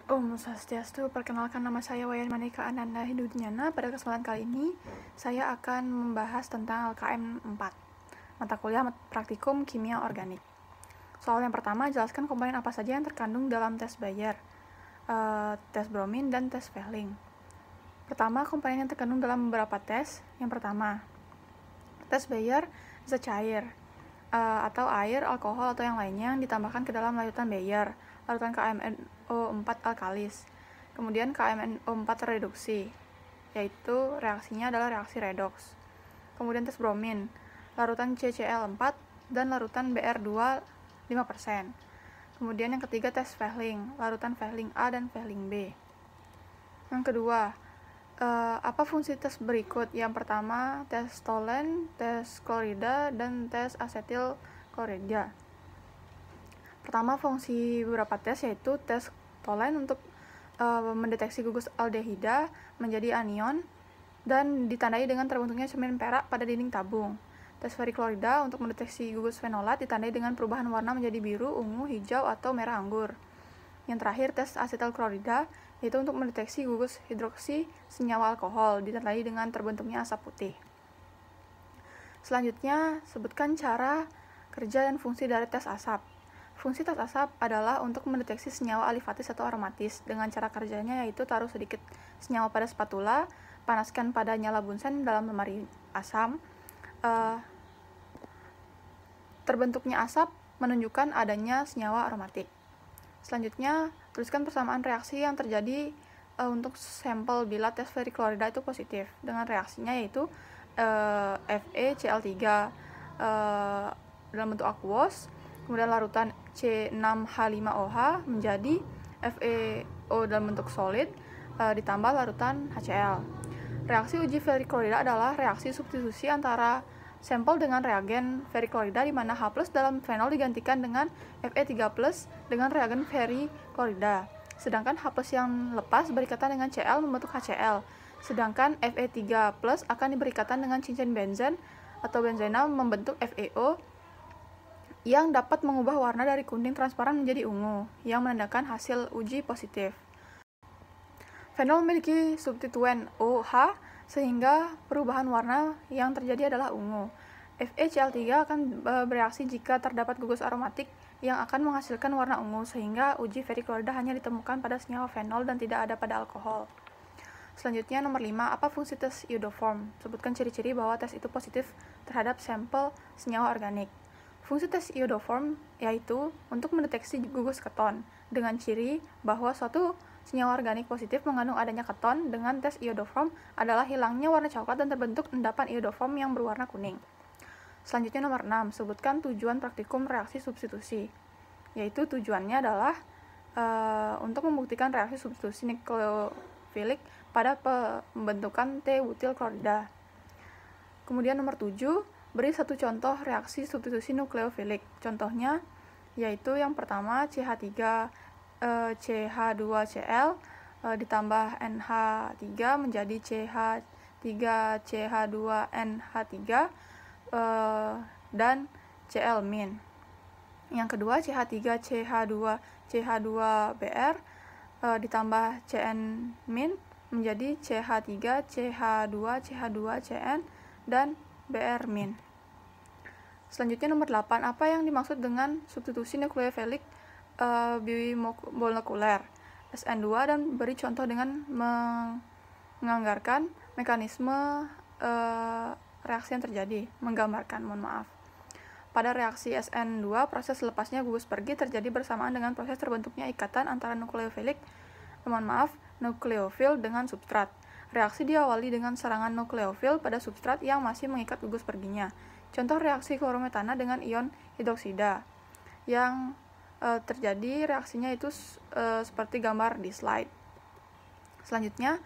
Om Swastiastu, perkenalkan nama saya Wayan Manika Ananda Hindudnyana. Pada kesempatan kali ini, saya akan membahas tentang LKM 4, mata kuliah praktikum kimia organik. Soal yang pertama, jelaskan komponen apa saja yang terkandung dalam tes Bayer, tes Bromin, dan tes Fehling. Pertama, komponen yang terkandung dalam beberapa tes. Yang pertama, tes Bayer zat cair, atau air, alkohol, atau yang lainnya yang ditambahkan ke dalam larutan Bayer, larutan KMNO4 alkalis. Kemudian KMNO4 reduksi, yaitu reaksinya adalah reaksi redoks. Kemudian tes bromin, larutan CCl4 dan larutan Br2 5%. Kemudian yang ketiga tes Fehling, larutan Fehling A dan Fehling B. Yang kedua, apa fungsi tes berikut? Yang pertama, tes tolen, tes klorida, dan tes asetil klorida. Pertama, fungsi beberapa tes yaitu tes tolen untuk mendeteksi gugus aldehida menjadi anion dan ditandai dengan terbentuknya cermin perak pada dinding tabung. Tes feriklorida untuk mendeteksi gugus fenolat ditandai dengan perubahan warna menjadi biru, ungu, hijau, atau merah anggur. Yang terakhir, tes asetil klorida yaitu untuk mendeteksi gugus hidroksi senyawa alkohol ditandai dengan terbentuknya asap putih. Selanjutnya, sebutkan cara kerja dan fungsi dari tes asap. Fungsi tes asap adalah untuk mendeteksi senyawa alifatis atau aromatis. Dengan cara kerjanya yaitu taruh sedikit senyawa pada spatula, panaskan pada nyala bunsen dalam lemari asam. Terbentuknya asap menunjukkan adanya senyawa aromatik. Selanjutnya, tuliskan persamaan reaksi yang terjadi untuk sampel bila tes feriklorida itu positif. Dengan reaksinya yaitu FeCl3 dalam bentuk aquos, kemudian larutan C6H5OH menjadi FeO dalam bentuk solid ditambah larutan HCl. Reaksi uji feriklorida adalah reaksi substitusi antara sampel dengan reagen feriklorida di mana H+ dalam fenol digantikan dengan Fe3+ dengan reagen feriklorida. Sedangkan H+ yang lepas berikatan dengan Cl membentuk HCl. Sedangkan Fe3+ akan berikatan dengan cincin benzen atau benzena membentuk FeO yang dapat mengubah warna dari kuning transparan menjadi ungu, yang menandakan hasil uji positif. Fenol memiliki substituen OH, sehingga perubahan warna yang terjadi adalah ungu. FeCl3 akan bereaksi jika terdapat gugus aromatik yang akan menghasilkan warna ungu, sehingga uji feriklorida hanya ditemukan pada senyawa fenol dan tidak ada pada alkohol. Selanjutnya, nomor 5, apa fungsi tes iodoform? Sebutkan ciri-ciri bahwa tes itu positif terhadap sampel senyawa organik. Fungsi tes iodoform yaitu untuk mendeteksi gugus keton dengan ciri bahwa suatu senyawa organik positif mengandung adanya keton. Dengan tes iodoform adalah hilangnya warna coklat dan terbentuk endapan iodoform yang berwarna kuning. Selanjutnya nomor 6, sebutkan tujuan praktikum reaksi substitusi. Yaitu tujuannya adalah untuk membuktikan reaksi substitusi nukleofilik pada pembentukan T-butil klorida. Kemudian nomor 7, beri satu contoh reaksi substitusi nukleofilik. Contohnya yaitu yang pertama CH3 CH2Cl ditambah NH3 menjadi CH3CH2NH3 dan Cl-. Yang kedua CH3CH2CH2Br ditambah Cn- menjadi CH3CH2CH2Cn dan Br-. Selanjutnya nomor 8, apa yang dimaksud dengan substitusi nukleofilik bimolekuler SN2 dan beri contoh dengan menggambarkan mekanisme reaksi yang terjadi. Pada reaksi SN2, proses lepasnya gugus pergi terjadi bersamaan dengan proses terbentuknya ikatan antara nukleofil dengan substrat. Reaksi diawali dengan serangan nukleofil pada substrat yang masih mengikat gugus perginya. Contoh reaksi klorometana dengan ion hidroksida. Yang terjadi reaksinya itu seperti gambar di slide. Selanjutnya,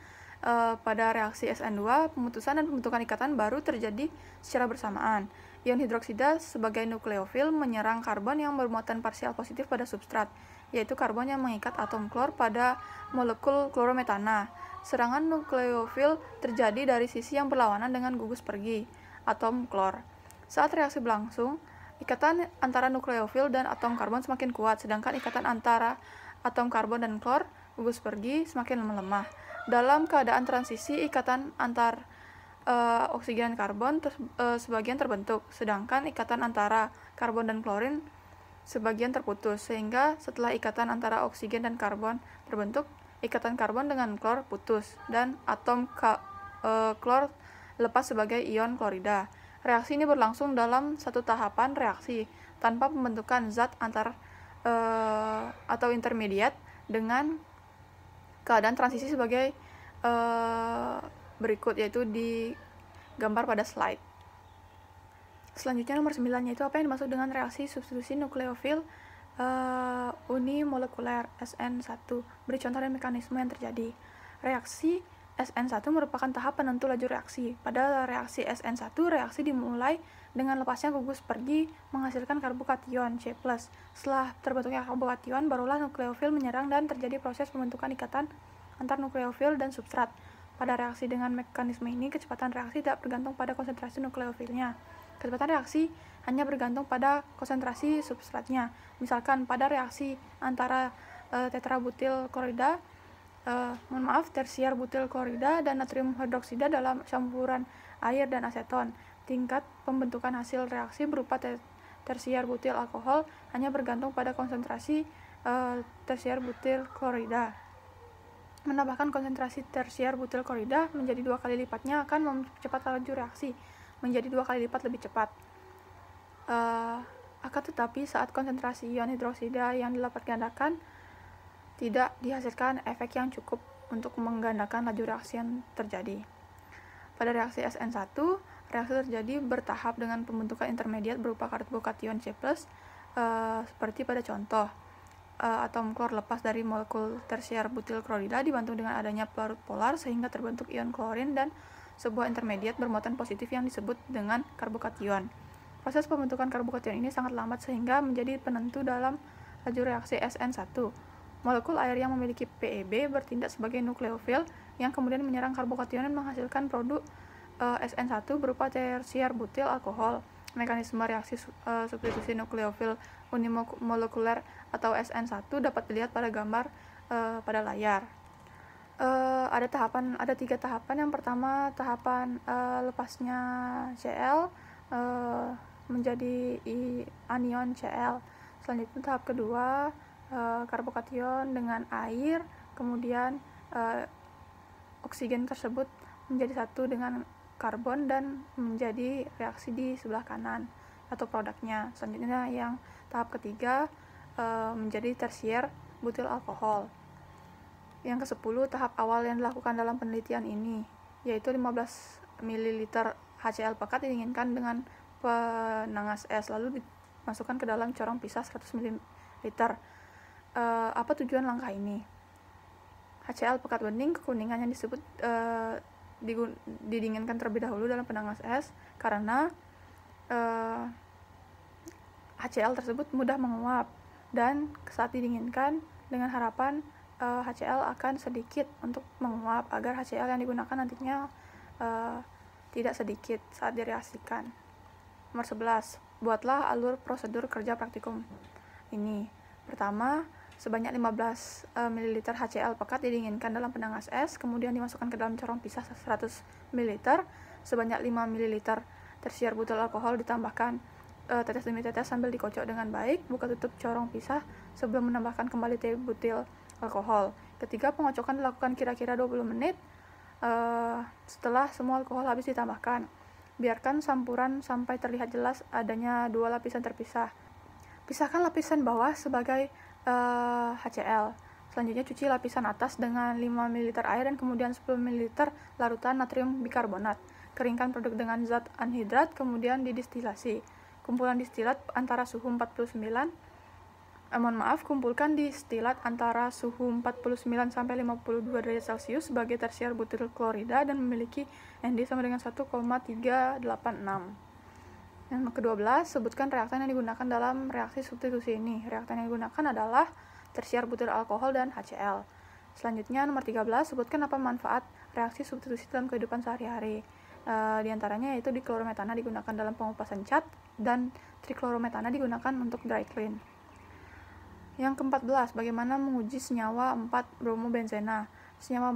pada reaksi SN2, pemutusan dan pembentukan ikatan baru terjadi secara bersamaan. Ion hidroksida sebagai nukleofil menyerang karbon yang bermuatan parsial positif pada substrat, yaitu karbon yang mengikat atom klor pada molekul klorometana. Serangan nukleofil terjadi dari sisi yang berlawanan dengan gugus pergi, atom klor. Saat reaksi berlangsung, ikatan antara nukleofil dan atom karbon semakin kuat, sedangkan ikatan antara atom karbon dan klor gugus pergi semakin melemah. Dalam keadaan transisi, ikatan antar oksigen dan karbon sebagian terbentuk, sedangkan ikatan antara karbon dan klorin sebagian terputus, sehingga setelah ikatan antara oksigen dan karbon terbentuk, ikatan karbon dengan klor putus, dan atom klor lepas sebagai ion klorida. Reaksi ini berlangsung dalam satu tahapan reaksi, tanpa pembentukan zat antar atau intermediat, dengan keadaan transisi sebagai berikut, yaitu di gambar pada slide. Selanjutnya nomor 9, yaitu apa yang dimaksud dengan reaksi substitusi nukleofil unimolekuler SN1. Beri contoh dan mekanisme yang terjadi. Reaksi SN1 merupakan tahap penentu laju reaksi. Pada reaksi SN1, reaksi dimulai dengan lepasnya gugus pergi menghasilkan karbokation C+. Setelah terbentuknya karbokation, barulah nukleofil menyerang dan terjadi proses pembentukan ikatan antar nukleofil dan substrat. Pada reaksi dengan mekanisme ini, kecepatan reaksi tidak bergantung pada konsentrasi nukleofilnya. Kecepatan reaksi hanya bergantung pada konsentrasi substratnya. Misalkan pada reaksi antara tetrabutil klorida, tersier butil klorida dan natrium hidroksida dalam campuran air dan aseton, tingkat pembentukan hasil reaksi berupa tersier butil alkohol hanya bergantung pada konsentrasi tersier butil klorida. Menambahkan konsentrasi tersier butil klorida menjadi 2 kali lipatnya akan mempercepat laju reaksi menjadi 2 kali lipat lebih cepat. Akan tetapi saat konsentrasi ion hidroksida yang dilipat gandakan, tidak dihasilkan efek yang cukup untuk menggandakan laju reaksi yang terjadi. Pada reaksi SN1, reaksi terjadi bertahap dengan pembentukan intermediat berupa karbokation C+, seperti pada contoh. Atom klor lepas dari molekul tersier butil klorida dibantu dengan adanya pelarut polar sehingga terbentuk ion klorin dan sebuah intermediat bermuatan positif yang disebut dengan karbokation. Proses pembentukan karbokation ini sangat lambat sehingga menjadi penentu dalam laju reaksi SN1. Molekul air yang memiliki PEB bertindak sebagai nukleofil yang kemudian menyerang karbokation dan menghasilkan produk SN1 berupa tersier butil alkohol. Mekanisme reaksi substitusi nukleofil unimolekuler atau SN1 dapat dilihat pada gambar pada layar. Ada 3 tahapan. Yang pertama, tahapan lepasnya Cl menjadi anion Cl. Selanjutnya tahap kedua, karbokation dengan air, kemudian oksigen tersebut menjadi satu dengan karbon dan menjadi reaksi di sebelah kanan atau produknya. Selanjutnya yang tahap ketiga menjadi tersier butil alkohol. Yang ke-10, tahap awal yang dilakukan dalam penelitian ini, yaitu 15 ml HCl pekat didinginkan dengan penangas es, lalu dimasukkan ke dalam corong pisah 100 ml. Apa tujuan langkah ini? HCl pekat bening kekuningan yang disebut didinginkan terlebih dahulu dalam penangas es karena HCl tersebut mudah menguap, dan saat didinginkan dengan harapan HCl akan sedikit untuk menguap agar HCl yang digunakan nantinya tidak sedikit saat direaksikan. Nomor 11, buatlah alur prosedur kerja praktikum ini. Pertama, sebanyak 15 ml HCl pekat didinginkan dalam penangas es, kemudian dimasukkan ke dalam corong pisah 100 ml. Sebanyak 5 ml tersier butil alkohol ditambahkan tetes demi tetes sambil dikocok dengan baik. Buka tutup corong pisah sebelum menambahkan kembali butil alkohol. Ketiga, pengocokan dilakukan kira-kira 20 menit setelah semua alkohol habis ditambahkan. Biarkan campuran sampai terlihat jelas adanya 2 lapisan terpisah. Pisahkan lapisan bawah sebagai HCl. Selanjutnya cuci lapisan atas dengan 5 ml air dan kemudian 10 ml larutan natrium bikarbonat. Keringkan produk dengan zat anhidrat, kemudian didistilasi. Kumpulan distilat antara suhu 49 kumpulkan distilat antara suhu 49 sampai 52 derajat Celcius sebagai tersier butil klorida dan memiliki ND sama dengan 1,386. Yang ke-12, sebutkan reaktan yang digunakan dalam reaksi substitusi ini. Reaktan yang digunakan adalah tersier butil alkohol dan HCl. Selanjutnya, nomor 13, sebutkan apa manfaat reaksi substitusi dalam kehidupan sehari-hari. Di antaranya yaitu diklorometana digunakan dalam pengupasan cat dan triklorometana digunakan untuk dry clean. Yang ke-14, bagaimana menguji senyawa 4-bromobenzena. Senyawa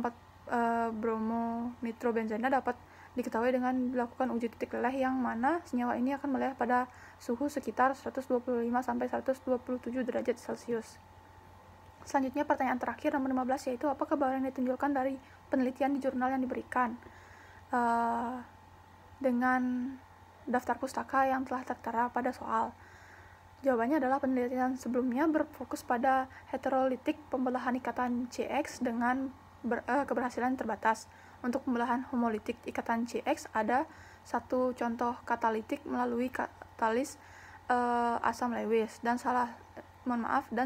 4-bromonitrobenzena dapat diketahui dengan dilakukan uji titik leleh yang mana senyawa ini akan meleleh pada suhu sekitar 125 sampai 127 derajat Celcius. Selanjutnya pertanyaan terakhir nomor 15, yaitu apakah bahwa yang ditunjukkan dari penelitian di jurnal yang diberikan dengan daftar pustaka yang telah tertera pada soal. Jawabannya adalah penelitian sebelumnya berfokus pada heterolitik pembelahan ikatan CX dengan keberhasilan terbatas. Untuk pembelahan homolitik ikatan CX ada satu contoh katalitik melalui katalis asam Lewis dan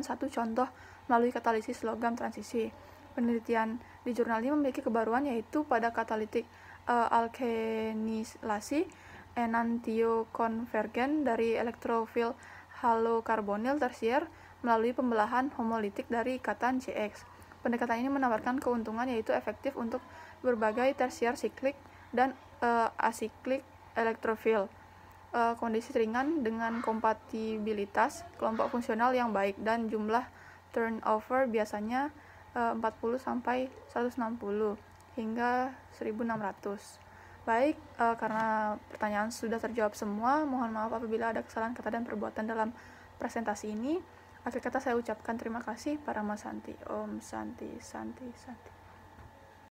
satu contoh melalui katalisis logam transisi. Penelitian di jurnal ini memiliki kebaruan, yaitu pada katalitik alkenisasi enantiokonvergen dari elektrofil halokarbonil tersier melalui pembelahan homolitik dari ikatan CX. Pendekatan ini menawarkan keuntungan, yaitu efektif untuk berbagai tersier siklik dan asiklik elektrofil, kondisi ringan dengan kompatibilitas kelompok fungsional yang baik, dan jumlah turnover biasanya 40 sampai 160 hingga 1600. Baik, karena pertanyaan sudah terjawab semua, mohon maaf apabila ada kesalahan kata dan perbuatan dalam presentasi ini. Akhir kata saya ucapkan terima kasih para Mas Santi. Om Santi, Santi, Santi.